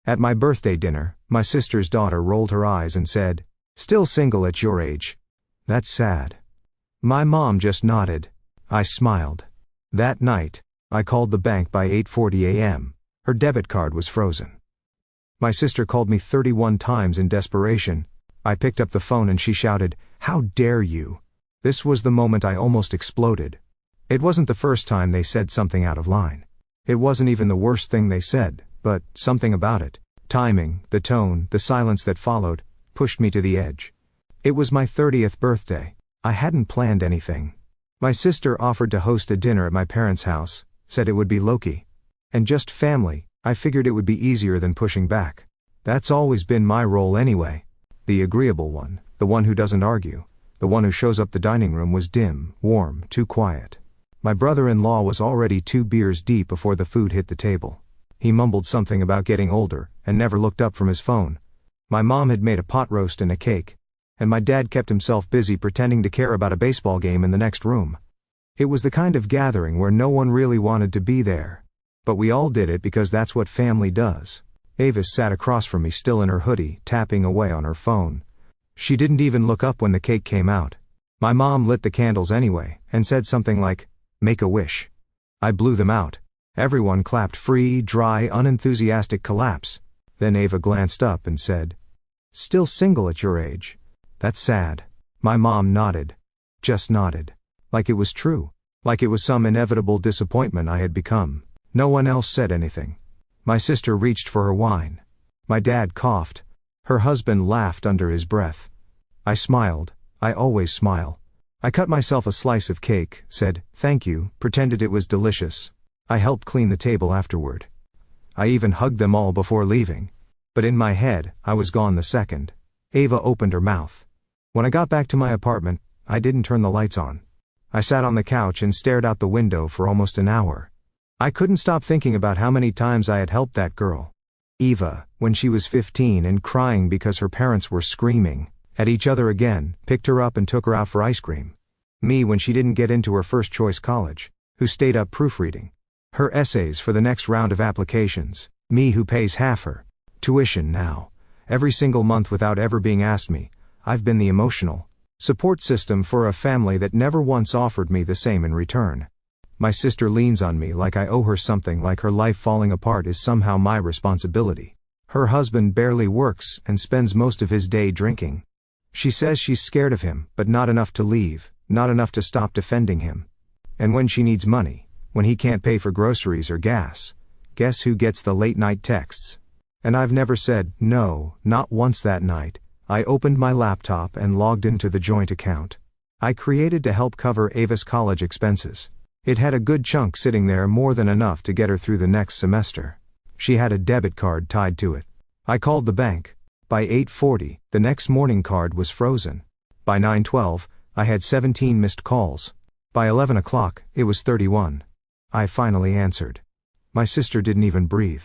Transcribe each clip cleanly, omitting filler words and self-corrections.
At my birthday dinner, my sister's daughter rolled her eyes and said, "Still single at your age? That's sad." My mom just nodded. I smiled. That night, I called the bank by 8:40 a.m. Her debit card was frozen. My sister called me 31 times in desperation. I picked up the phone and she shouted, "How dare you?" This was the moment I almost exploded. It wasn't the first time they said something out of line. It wasn't even the worst thing they said, but something about it, timing, the tone, the silence that followed, pushed me to the edge. It was my 30th birthday. I hadn't planned anything. My sister offered to host a dinner at my parents' house, said it would be low-key. And just family. I figured it would be easier than pushing back. That's always been my role anyway. The agreeable one, the one who doesn't argue, the one who shows up. The dining room was dim, warm, too quiet. My brother-in-law was already 2 beers deep before the food hit the table. He mumbled something about getting older, and never looked up from his phone. My mom had made a pot roast and a cake, and my dad kept himself busy pretending to care about a baseball game in the next room. It was the kind of gathering where no one really wanted to be there. But we all did it because that's what family does. Avis sat across from me, still in her hoodie, tapping away on her phone. She didn't even look up when the cake came out. My mom lit the candles anyway, and said something like, "Make a wish." I blew them out. Everyone clapped. Free, dry, unenthusiastic collapse. Then Ava glanced up and said, "Still single at your age? That's sad." My mom nodded. Just nodded. Like it was true. Like it was some inevitable disappointment I had become. No one else said anything. My sister reached for her wine. My dad coughed. Her husband laughed under his breath. I smiled. I always smile. I cut myself a slice of cake, said, "Thank you," pretended it was delicious. I helped clean the table afterward. I even hugged them all before leaving. But in my head, I was gone the second Ava opened her mouth. When I got back to my apartment, I didn't turn the lights on. I sat on the couch and stared out the window for almost an hour. I couldn't stop thinking about how many times I had helped that girl. Eva, when she was 15 and crying because her parents were screaming at each other again, picked her up and took her out for ice cream. Me, when she didn't get into her first choice college, who stayed up proofreading her essays for the next round of applications. Me, who pays half her tuition now, every single month without ever being asked me. I've been the emotional support system for a family that never once offered me the same in return. My sister leans on me like I owe her something, like her life falling apart is somehow my responsibility. Her husband barely works and spends most of his day drinking. She says she's scared of him, but not enough to leave, not enough to stop defending him. And when she needs money, when he can't pay for groceries or gas, guess who gets the late-night texts? And I've never said no, not once that night. I opened my laptop and logged into the joint account I created to help cover Ava's college expenses. It had a good chunk sitting there, more than enough to get her through the next semester. She had a debit card tied to it. I called the bank. By 8:40, the next morning card was frozen. By 9:12, I had 17 missed calls. By 11 o'clock, it was 31. I finally answered. My sister didn't even breathe.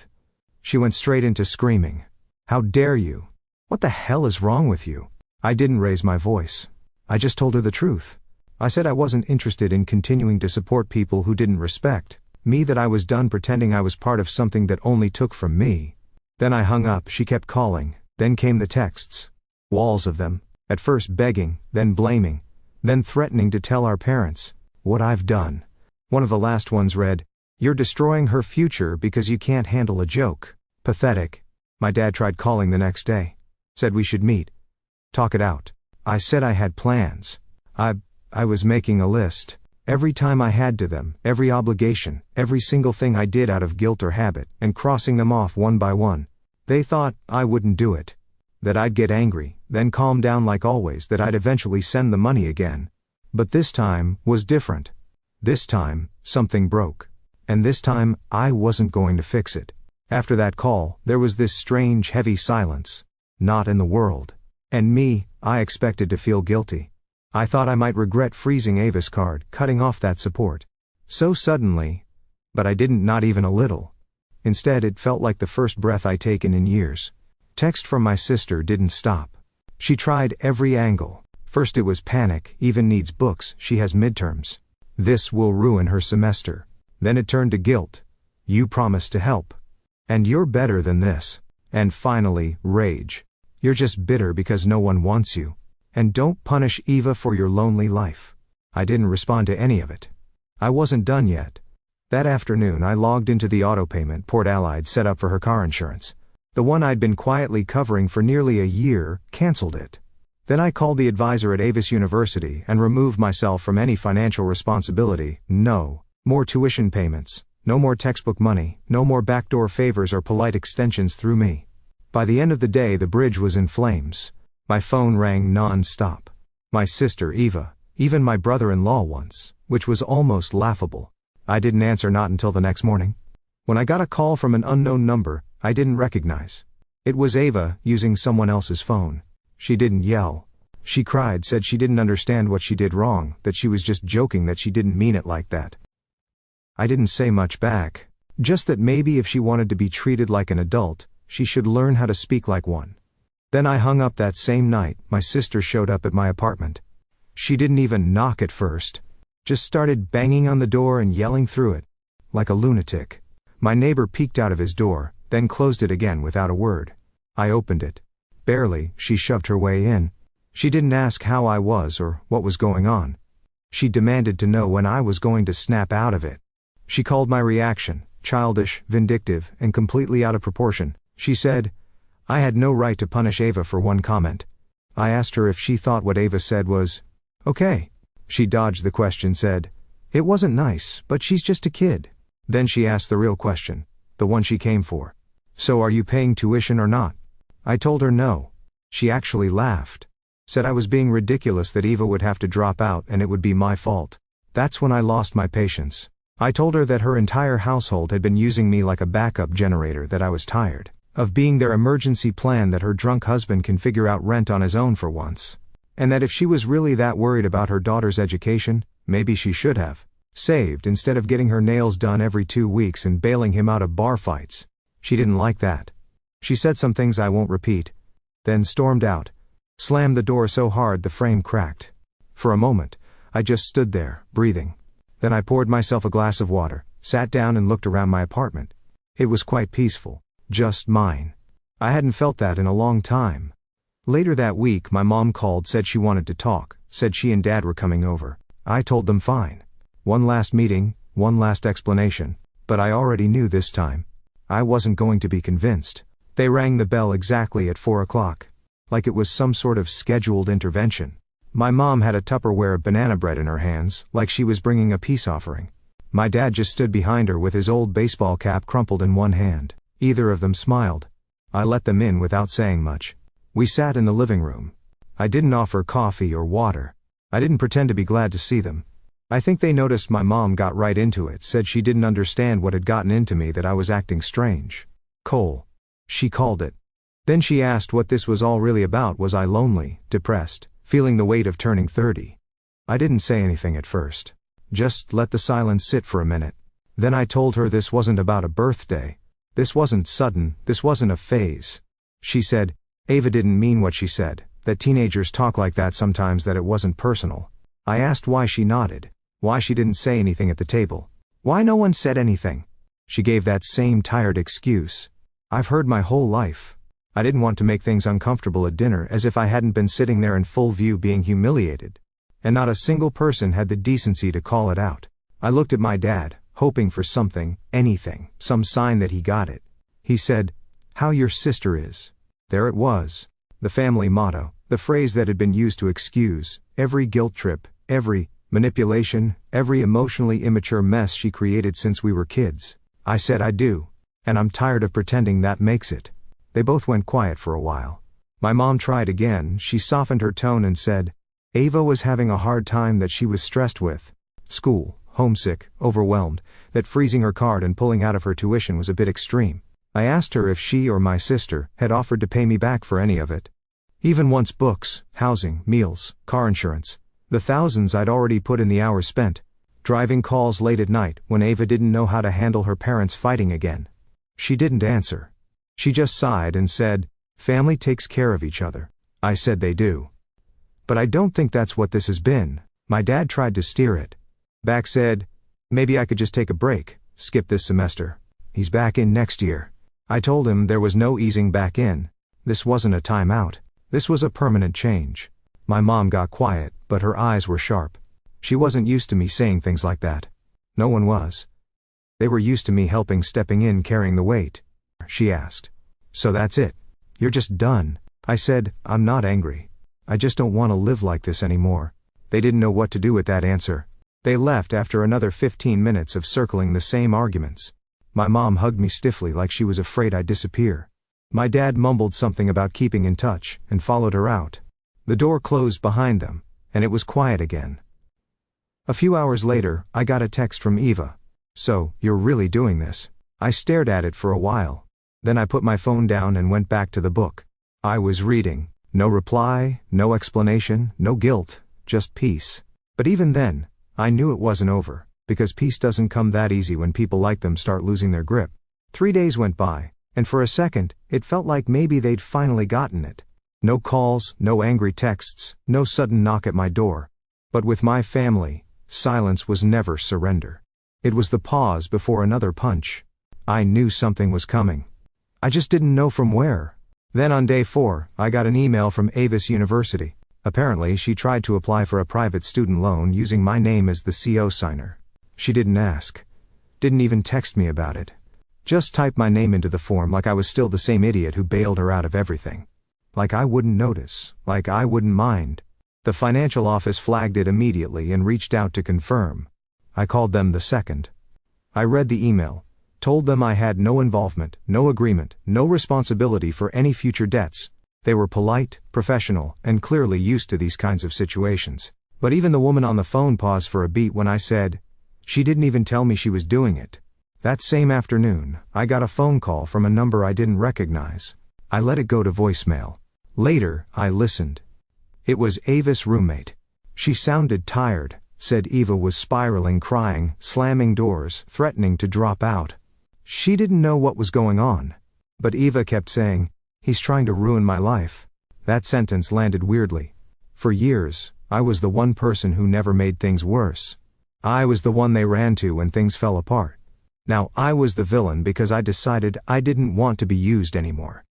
She went straight into screaming. "How dare you? What the hell is wrong with you?" I didn't raise my voice. I just told her the truth. I said I wasn't interested in continuing to support people who didn't respect me, that I was done pretending I was part of something that only took from me. Then I hung up. She kept calling. Then came the texts. Walls of them. At first begging, then blaming, then threatening to tell our parents what I've done. One of the last ones read, "You're destroying her future because you can't handle a joke. Pathetic." My dad tried calling the next day. Said we should meet. Talk it out. I said I had plans. I was making a list. Every time I had to them, every obligation, every single thing I did out of guilt or habit, and crossing them off one by one. They thought I wouldn't do it. That I'd get angry, then calm down like always, that I'd eventually send the money again. But this time was different. This time, something broke. And this time, I wasn't going to fix it. After that call, there was this strange, heavy silence. Not in the world. And me, I expected to feel guilty. I thought I might regret freezing Ava's card, cutting off that support. So suddenly. But I didn't, not even a little. Instead, it felt like the first breath I'd taken in years. Text from my sister didn't stop. She tried every angle. First it was panic, even needs books, she has midterms. This will ruin her semester. Then it turned to guilt. You promised to help. And you're better than this. And finally, rage. You're just bitter because no one wants you. And don't punish Eva for your lonely life. I didn't respond to any of it. I wasn't done yet. That afternoon I logged into the autopayment Port Allied set up for her car insurance. The one I'd been quietly covering for nearly a year, canceled it. Then I called the advisor at Avis University and removed myself from any financial responsibility. No more tuition payments, no more textbook money, no more backdoor favors or polite extensions through me. By the end of the day the bridge was in flames. My phone rang non-stop. My sister Eva, even my brother-in-law once, which was almost laughable. I didn't answer not until the next morning. When I got a call from an unknown number, I didn't recognize. It was Eva, using someone else's phone. She didn't yell. She cried, said she didn't understand what she did wrong, that she was just joking, that she didn't mean it like that. I didn't say much back. Just that maybe if she wanted to be treated like an adult, she should learn how to speak like one. Then I hung up. That same night, my sister showed up at my apartment. She didn't even knock at first. Just started banging on the door and yelling through it. Like a lunatic. My neighbor peeked out of his door, then closed it again without a word. I opened it. Barely, she shoved her way in. She didn't ask how I was or what was going on. She demanded to know when I was going to snap out of it. She called my reaction childish, vindictive, and completely out of proportion. She said, I had no right to punish Ava for one comment. I asked her if she thought what Ava said was okay. She dodged the question, said, it wasn't nice, but she's just a kid. Then she asked the real question, the one she came for. So are you paying tuition or not? I told her no. She actually laughed. Said I was being ridiculous, that Eva would have to drop out and it would be my fault. That's when I lost my patience. I told her that her entire household had been using me like a backup generator, that I was tired of being their emergency plan, that her drunk husband can figure out rent on his own for once. And that if she was really that worried about her daughter's education, maybe she should have saved instead of getting her nails done every 2 weeks and bailing him out of bar fights. She didn't like that. She said some things I won't repeat. Then stormed out. Slammed the door so hard the frame cracked. For a moment, I just stood there, breathing. Then I poured myself a glass of water, sat down and looked around my apartment. It was quite peaceful. Just mine. I hadn't felt that in a long time. Later that week my mom called, said she wanted to talk, said she and Dad were coming over. I told them fine. One last meeting, one last explanation, but I already knew this time. I wasn't going to be convinced. They rang the bell exactly at 4 o'clock. Like it was some sort of scheduled intervention. My mom had a Tupperware of banana bread in her hands, like she was bringing a peace offering. My dad just stood behind her with his old baseball cap crumpled in one hand. Either of them smiled. I let them in without saying much. We sat in the living room. I didn't offer coffee or water. I didn't pretend to be glad to see them. I think they noticed my mom got right into it, said she didn't understand what had gotten into me, that I was acting strange. Coal. She called it. Then she asked what this was all really about. Was I lonely, depressed, feeling the weight of turning 30? I didn't say anything at first. Just let the silence sit for a minute. Then I told her this wasn't about a birthday. This wasn't sudden, this wasn't a phase. She said, Ava didn't mean what she said, that teenagers talk like that sometimes, that it wasn't personal. I asked why. She nodded. Why she didn't say anything at the table. Why no one said anything. She gave that same tired excuse. I've heard my whole life. I didn't want to make things uncomfortable at dinner, as if I hadn't been sitting there in full view being humiliated. And not a single person had the decency to call it out. I looked at my dad, hoping for something, anything, some sign that he got it. He said, how your sister is. There it was. The family motto, the phrase that had been used to excuse every guilt trip, every manipulation, every emotionally immature mess she created since we were kids. I said I do. And I'm tired of pretending that makes it. They both went quiet for a while. My mom tried again. She softened her tone and said, Ava was having a hard time, that she was stressed with school, homesick, overwhelmed, that freezing her card and pulling out of her tuition was a bit extreme. I asked her if she or my sister had offered to pay me back for any of it. Even once books, housing, meals, car insurance. The thousands I'd already put in, the hours spent driving calls late at night when Ava didn't know how to handle her parents fighting again. She didn't answer. She just sighed and said, family takes care of each other. I said they do. But I don't think that's what this has been. My dad tried to steer it back, said, maybe I could just take a break, skip this semester. He's back in next year. I told him there was no easing back in. This wasn't a timeout. This was a permanent change. My mom got quiet, but her eyes were sharp. She wasn't used to me saying things like that. No one was. They were used to me helping, stepping in, carrying the weight. She asked. So that's it? You're just done? I said, I'm not angry. I just don't want to live like this anymore. They didn't know what to do with that answer. They left after another 15 minutes of circling the same arguments. My mom hugged me stiffly like she was afraid I'd disappear. My dad mumbled something about keeping in touch and followed her out. The door closed behind them, and it was quiet again. A few hours later, I got a text from Eva. So, you're really doing this? I stared at it for a while. Then I put my phone down and went back to the book. I was reading. No reply, no explanation, no guilt, just peace. But even then, I knew it wasn't over, because peace doesn't come that easy when people like them start losing their grip. 3 days went by, and for a second, it felt like maybe they'd finally gotten it. No calls, no angry texts, no sudden knock at my door. But with my family, silence was never surrender. It was the pause before another punch. I knew something was coming. I just didn't know from where. Then on day 4, I got an email from Avis University. Apparently, she tried to apply for a private student loan using my name as the CO signer. She didn't ask. Didn't even text me about it. Just typed my name into the form like I was still the same idiot who bailed her out of everything. Like I wouldn't notice, like I wouldn't mind. The financial office flagged it immediately and reached out to confirm. I called them the second. I read the email, told them I had no involvement, no agreement, no responsibility for any future debts. They were polite, professional, and clearly used to these kinds of situations. But even the woman on the phone paused for a beat when I said, she didn't even tell me she was doing it. That same afternoon, I got a phone call from a number I didn't recognize. I let it go to voicemail. Later, I listened. It was Ava's roommate. She sounded tired, said Eva was spiraling, crying, slamming doors, threatening to drop out. She didn't know what was going on. But Eva kept saying, he's trying to ruin my life. That sentence landed weirdly. For years, I was the one person who never made things worse. I was the one they ran to when things fell apart. Now I was the villain because I decided I didn't want to be used anymore.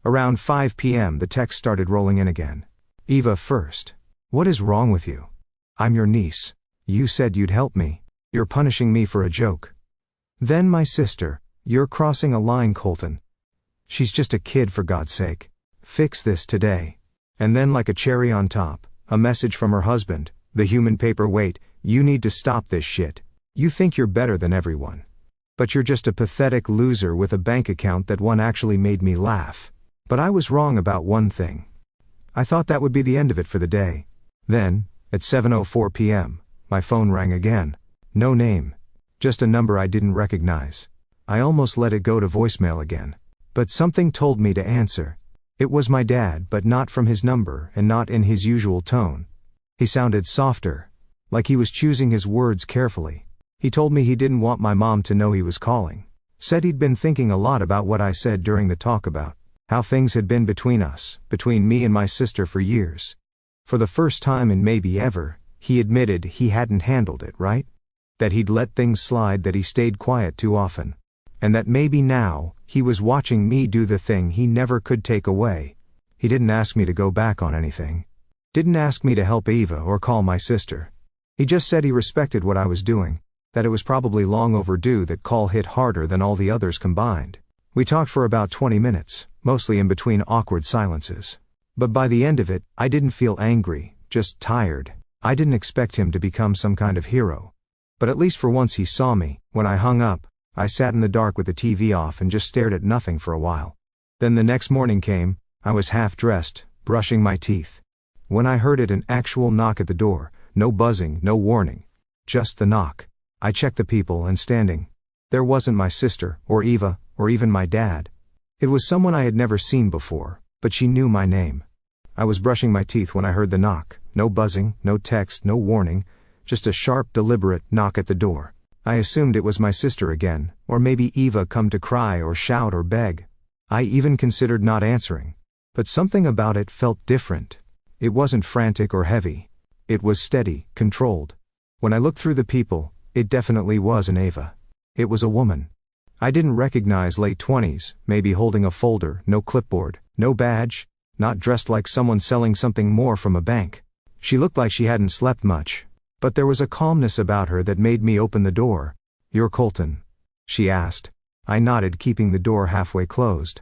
Around 5 p.m. the text started rolling in again. Eva first. What is wrong with you? I'm your niece. You said you'd help me. You're punishing me for a joke. Then my sister. You're crossing a line, Colton. She's just a kid, for God's sake. Fix this today. And then, like a cherry on top, a message from her husband, the human paperweight, you need to stop this shit. You think you're better than everyone. But you're just a pathetic loser with a bank account that one actually made me laugh. But I was wrong about one thing. I thought that would be the end of it for the day. Then, at 7:04 p.m., my phone rang again. No name. Just a number I didn't recognize. I almost let it go to voicemail again. But something told me to answer. It was my dad, but not from his number and not in his usual tone. He sounded softer, like he was choosing his words carefully. He told me he didn't want my mom to know he was calling. Said he'd been thinking a lot about what I said during the talk about how things had been between us, between me and my sister for years. For the first time and maybe ever, he admitted he hadn't handled it right. That he'd let things slide, that he stayed quiet too often. And that maybe now, he was watching me do the thing he never could take away. He didn't ask me to go back on anything. Didn't ask me to help Eva or call my sister. He just said he respected what I was doing, that it was probably long overdue that call hit harder than all the others combined. We talked for about 20 minutes, mostly in between awkward silences. But by the end of it, I didn't feel angry, just tired. I didn't expect him to become some kind of hero. But at least for once he saw me. When I hung up, I sat in the dark with the TV off and just stared at nothing for a while. Then the next morning came. I was half dressed, brushing my teeth. When I heard it, an actual knock at the door, no buzzing, no warning. Just the knock. I checked the people, and standing there wasn't my sister, or Eva, or even my dad. It was someone I had never seen before, but she knew my name. I was brushing my teeth when I heard the knock. No buzzing, no text, no warning, just a sharp, deliberate knock at the door. I assumed it was my sister again, or maybe Eva come to cry or shout or beg. I even considered not answering. But something about it felt different. It wasn't frantic or heavy. It was steady, controlled. When I looked through the people, it definitely wasn't Eva. It was a woman. I didn't recognize late 20s, maybe holding a folder, no clipboard, no badge, not dressed like someone selling something more from a bank. She looked like she hadn't slept much. But there was a calmness about her that made me open the door. "You're Colton?" she asked. I nodded, keeping the door halfway closed.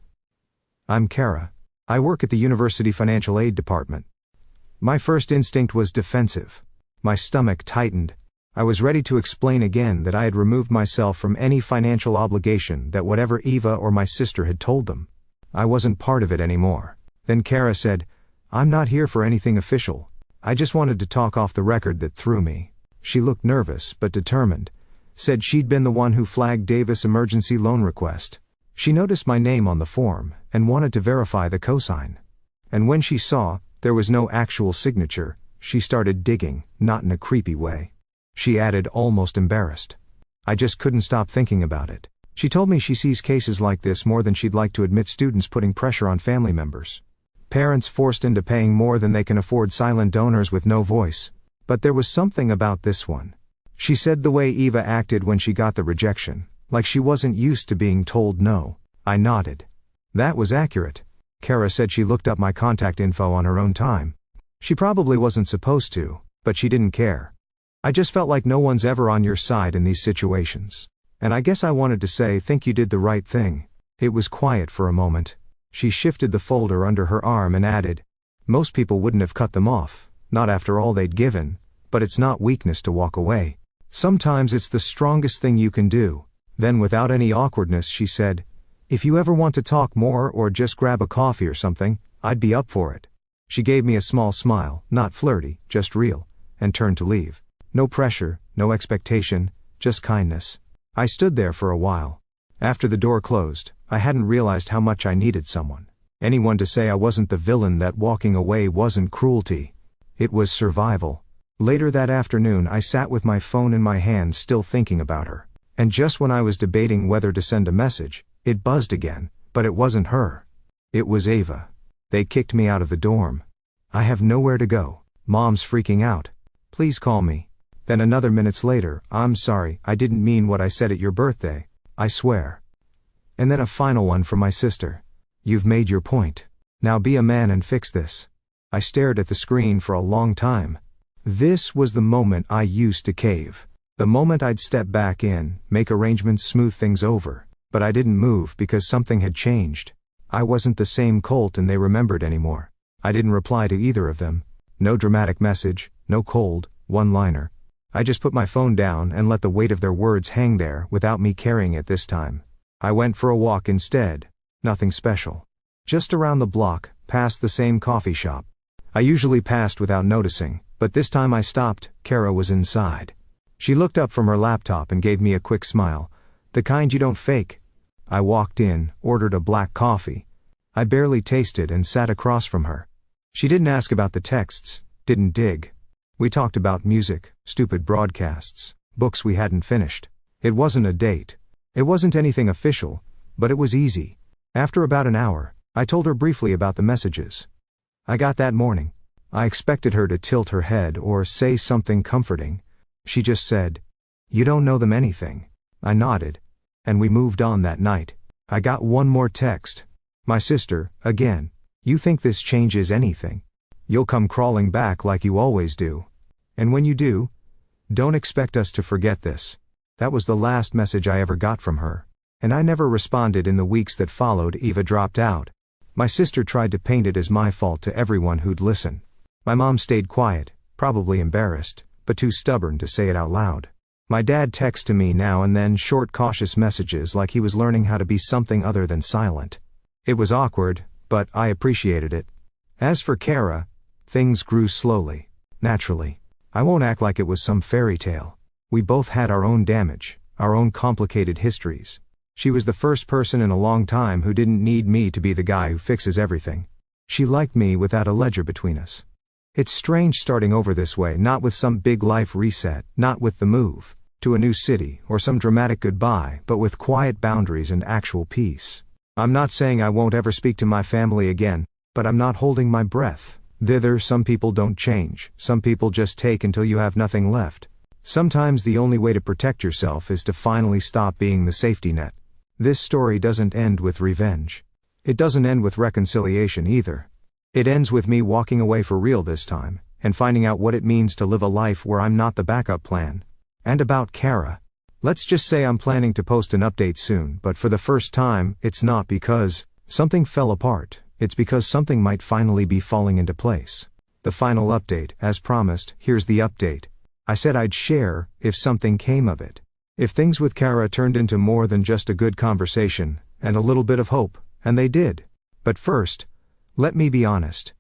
"I'm Kara. I work at the University Financial Aid Department." My first instinct was defensive. My stomach tightened. I was ready to explain again that I had removed myself from any financial obligation that whatever Eva or my sister had told them. I wasn't part of it anymore. Then Kara said, "I'm not here for anything official. I just wanted to talk off the record that threw me." She looked nervous but determined. Said she'd been the one who flagged Davis' emergency loan request. She noticed my name on the form and wanted to verify the cosign. And when she saw there was no actual signature, she started digging, not in a creepy way. She added, almost embarrassed, "I just couldn't stop thinking about it." She told me she sees cases like this more than she'd like to admit, students putting pressure on family members. Parents forced into paying more than they can afford, silent donors with no voice. But there was something about this one. She said the way Eva acted when she got the rejection, like she wasn't used to being told no. I nodded. That was accurate. Kara said she looked up my contact info on her own time. She probably wasn't supposed to, but she didn't care. I just felt like no one's ever on your side in these situations. And I guess I wanted to say, "Think you did the right thing." It was quiet for a moment. She shifted the folder under her arm and added, "Most people wouldn't have cut them off, not after all they'd given, but it's not weakness to walk away. Sometimes it's the strongest thing you can do." Then without any awkwardness she said, "If you ever want to talk more or just grab a coffee or something, I'd be up for it." She gave me a small smile, not flirty, just real, and turned to leave. No pressure, no expectation, just kindness. I stood there for a while. After the door closed, I hadn't realized how much I needed someone. Anyone to say I wasn't the villain, that walking away wasn't cruelty. It was survival. Later that afternoon I sat with my phone in my hand, still thinking about her. And just when I was debating whether to send a message, it buzzed again, but it wasn't her. It was Ava. They kicked me out of the dorm. "I have nowhere to go. Mom's freaking out. Please call me." Then another minutes later, "I'm sorry, I didn't mean what I said at your birthday. I swear." And then a final one from my sister. "You've made your point. Now be a man and fix this." I stared at the screen for a long time. This was the moment I used to cave. The moment I'd step back in, make arrangements, smooth things over. But I didn't move because something had changed. I wasn't the same Colt and they remembered anymore. I didn't reply to either of them. No dramatic message, no cold one-liner. I just put my phone down and let the weight of their words hang there without me carrying it this time. I went for a walk instead. Nothing special. Just around the block, past the same coffee shop. I usually passed without noticing, but this time I stopped. Kara was inside. She looked up from her laptop and gave me a quick smile. The kind you don't fake. I walked in, ordered a black coffee. I barely tasted and sat across from her. She didn't ask about the texts, didn't dig. We talked about music, stupid broadcasts, books we hadn't finished. It wasn't a date. It wasn't anything official, but it was easy. After about an hour, I told her briefly about the messages I got that morning. I expected her to tilt her head or say something comforting. She just said, "You don't know them anything." I nodded. And we moved on that night. I got one more text. My sister, again. "You think this changes anything? You'll come crawling back like you always do. And when you do, don't expect us to forget this." That was the last message I ever got from her. And I never responded in the weeks that followed. Eva dropped out. My sister tried to paint it as my fault to everyone who'd listen. My mom stayed quiet, probably embarrassed, but too stubborn to say it out loud. My dad texted me now and then, short, cautious messages like he was learning how to be something other than silent. It was awkward, but I appreciated it. As for Kara, things grew slowly, naturally. I won't act like it was some fairy tale. We both had our own damage, our own complicated histories. She was the first person in a long time who didn't need me to be the guy who fixes everything. She liked me without a ledger between us. It's strange starting over this way, not with some big life reset, not with the move to a new city or some dramatic goodbye, but with quiet boundaries and actual peace. I'm not saying I won't ever speak to my family again, but I'm not holding my breath. Thither, some people don't change, some people just take until you have nothing left. Sometimes the only way to protect yourself is to finally stop being the safety net. This story doesn't end with revenge. It doesn't end with reconciliation either. It ends with me walking away for real this time, and finding out what it means to live a life where I'm not the backup plan. And about Kara. Let's just say I'm planning to post an update soon, but for the first time, it's not because something fell apart, it's because something might finally be falling into place. The final update, as promised. Here's the update. I said I'd share, if something came of it. If things with Kara turned into more than just a good conversation, and a little bit of hope, and they did. But first, let me be honest.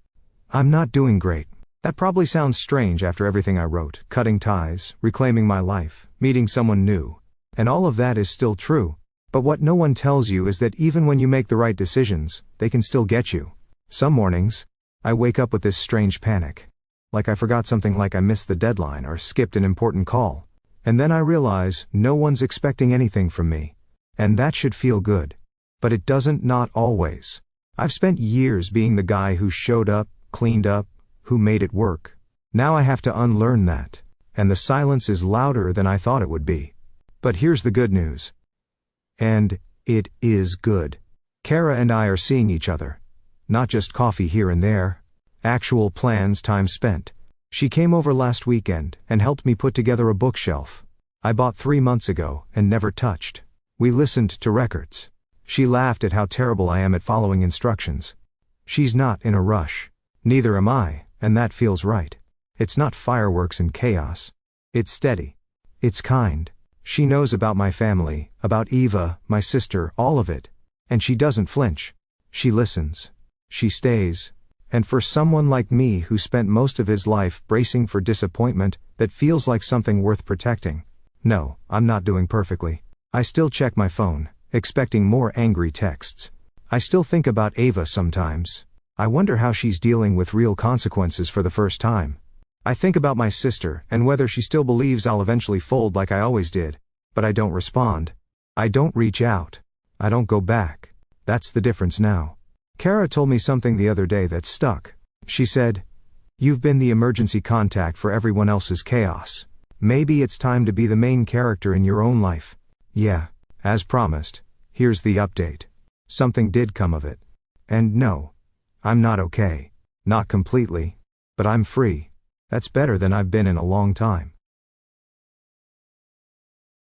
I'm not doing great. That probably sounds strange after everything I wrote, cutting ties, reclaiming my life, meeting someone new. And all of that is still true. But what no one tells you is that even when you make the right decisions, they can still get you. Some mornings, I wake up with this strange panic. Like I forgot something, like I missed the deadline or skipped an important call. And then I realize no one's expecting anything from me. And that should feel good. But it doesn't, not always. I've spent years being the guy who showed up, cleaned up, who made it work. Now I have to unlearn that. And the silence is louder than I thought it would be. But here's the good news. And it is good. Kara and I are seeing each other. Not just coffee here and there. Actual plans, time spent. She came over last weekend and helped me put together a bookshelf I bought 3 months ago and never touched. We listened to records. She laughed at how terrible I am at following instructions. She's not in a rush. Neither am I, and that feels right. It's not fireworks and chaos. It's steady. It's kind. She knows about my family, about Eva, my sister, all of it. And she doesn't flinch. She listens. She stays. And for someone like me who spent most of his life bracing for disappointment, that feels like something worth protecting. No, I'm not doing perfectly. I still check my phone, expecting more angry texts. I still think about Eva sometimes. I wonder how she's dealing with real consequences for the first time. I think about my sister and whether she still believes I'll eventually fold like I always did. But I don't respond. I don't reach out. I don't go back. That's the difference now. Kara told me something the other day that stuck. She said, "You've been the emergency contact for everyone else's chaos. Maybe it's time to be the main character in your own life." Yeah, as promised, here's the update. Something did come of it. And no, I'm not okay. Not completely. But I'm free. That's better than I've been in a long time.